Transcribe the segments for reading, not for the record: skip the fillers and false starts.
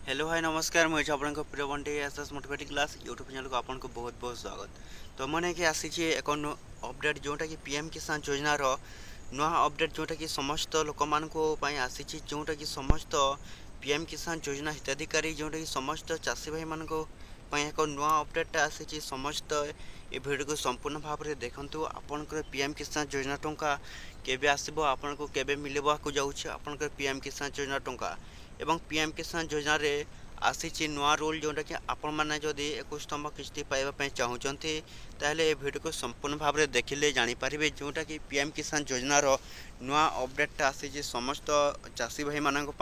Hello hi नमस्कार मुझे आपन प्रिय Bunty SS motivating class YouTube channel को आपन को बहुत बहुत स्वागत। तो मैंने कि आसी एक अपडेट जोटा कि पीएम किसान योजनार नुआ अपडेट जोटा कि समस्त लोक मान आसी जोटा कि समस्त पीएम किसान योजना हिताधिकारी जोटा कि समस्त चाषी भाई मान एक नुआ अपडेट आसी समस्त ये भिडियो को संपूर्ण भाव में देखु आपंकर पीएम किसान योजना टंका केबे आसब आपन को केबे मिलवाक जाऊँच आपंकर पीएम किसान योजना टंका एवं पीएम किसान योजना रे आसी नुआ रूल जोटा कि आपण मैंने जदि 21तम किस्ती पाइबा चाहूँगी ताहले ए वीडियो को संपूर्ण भाव में देखिले जानीपारे जोटा कि पीएम किसान योजनार नुआ अपडेटा आसी समस्त चाषी भाई मानक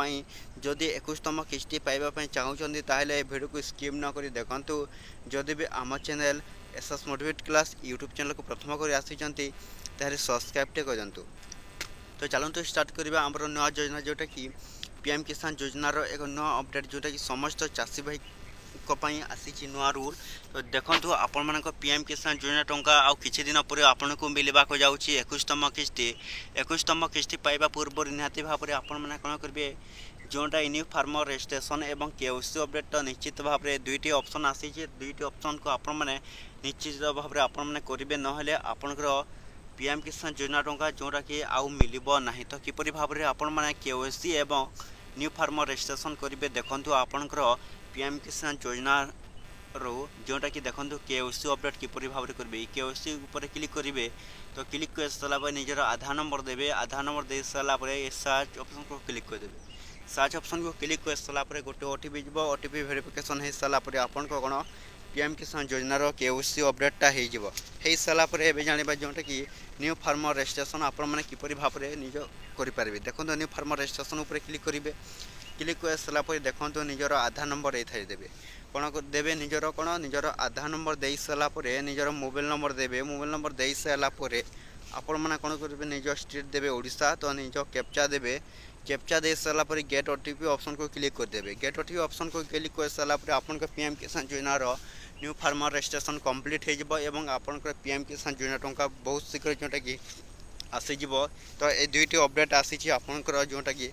जदि 21तम किस्ती पाइबा चाहूँगी ताहले ए वीडियो को स्किप न करी देखंतु। जदि भी आम channel SS motivate class YouTube channel को प्रथम कर आसी ताहले सब्सक्राइब टे करंतु। तो चलतु स्टार्ट करबा हमर नुआ योजना जोटा कि पीएम किसान योजनार एक नुआ अपडेट जोटा कि समस्त चाषी भाई कोपाई आसी नुआ रूल। तो देखंतु आपण मानक पीएम किसान योजना टंका आउ किछि दिन पर आपन को मिलबा को जाउछि 21तम किस्ती पाइबा पूर्व निहाती भाव में आपण माने कोन करबे जोटा न्यू फार्मर रजिस्ट्रेशन एवं केओसी अपडेट तो निश्चित भाव में दुईटी ऑप्शन आसी दुईटी ऑप्शन को आपण माने निश्चित भाव में आपण माने करिवे नहले आपनकर पीएम किसान योजना टंका जोटा कि आउ मिलिबो नाही। तो किपरि भाव में आपण माने केओसी एवं न्यू फार्मर रजिस्ट्रेशन करेंगे देखो आपंकर पीएम किसान योजना रो जोटा कि देखो केओसी अपडेट किपरि भाव में करेंगे केओसी ऊपर क्लिक करेंगे। तो क्लिक कर सारापर निजर आधार नंबर देवे आधार नंबर दे सारापर सर्च ऑप्शन को क्लिक करदे सर्च ऑप्शन को क्लिक कर सारापर गोटे ओटीपी जीव ओटीपी वेरिफिकेशन हो सारापर आपन को कौन पीएम किसान योजनार केओसी अपडेटा हो सारापर ए जाना जोटा कि न्यू फार्मर रजिस्ट्रेशन आपण मैंने किपरि भाव में निज करेंगे देखो न्यू फार्मर रजिस्ट्रेशन उपर क्लिक करेंगे। क्लिक कर सारापर देखो निजर आधार नंबर ये देवे कौन देवे निजर कौन निजर आधार नंबर दे सारापर निजर मोबाइल नंबर देवे मोबाइल नंबर दे सारापर आपण मैंने कौन करेंगे निज स्टेट देवे ओडिशा तो निज कैप्चा देवे कैप्चा दे सारापर गेट ओटीपी ऑप्शन को क्लिक करदे गेट ओटीपी ऑप्शन को क्लिक कर सारापर आपन पीएम किसान योजनार न्यू फार्मर रजिस्ट्रेशन कंप्लीट हो आपंकर पीएम किसान योजना टंका बहुत शीघ्र जोटा कि आसीज। तो ये दुईटी अपडेट आसी आपंकर जोटा कि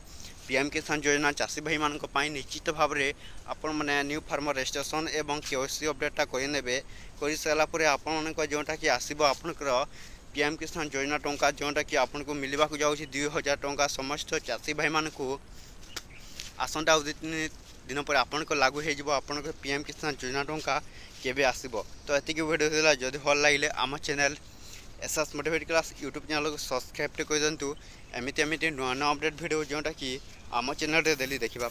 पीएम किसान योजना चाषी भाई मान निश्चित भाव में आपण मैंने न्यू फार्मर रजिस्ट्रेशन एवं केओसी अपडेटा करे कर सारापर आपण जोटा कि आसब आपंकर पीएम किसान योजना टंका जोटा कि आपन को मिलवा जाऊँगी 2000 टंका समस्त चाषी भाई मान को आसंता दिन पर आपन को लागू हो आपन पीएम किसान योजना टंका केबे आसीबो। तो एतिक वीडियो देला जदि भल लागिले आम channel SS motivate class YouTube channel को सब्सक्राइब कर दिंतु एमती नुआ नुआ अपडेट वीडियो जोटा कि आम चैनल डेली देखा।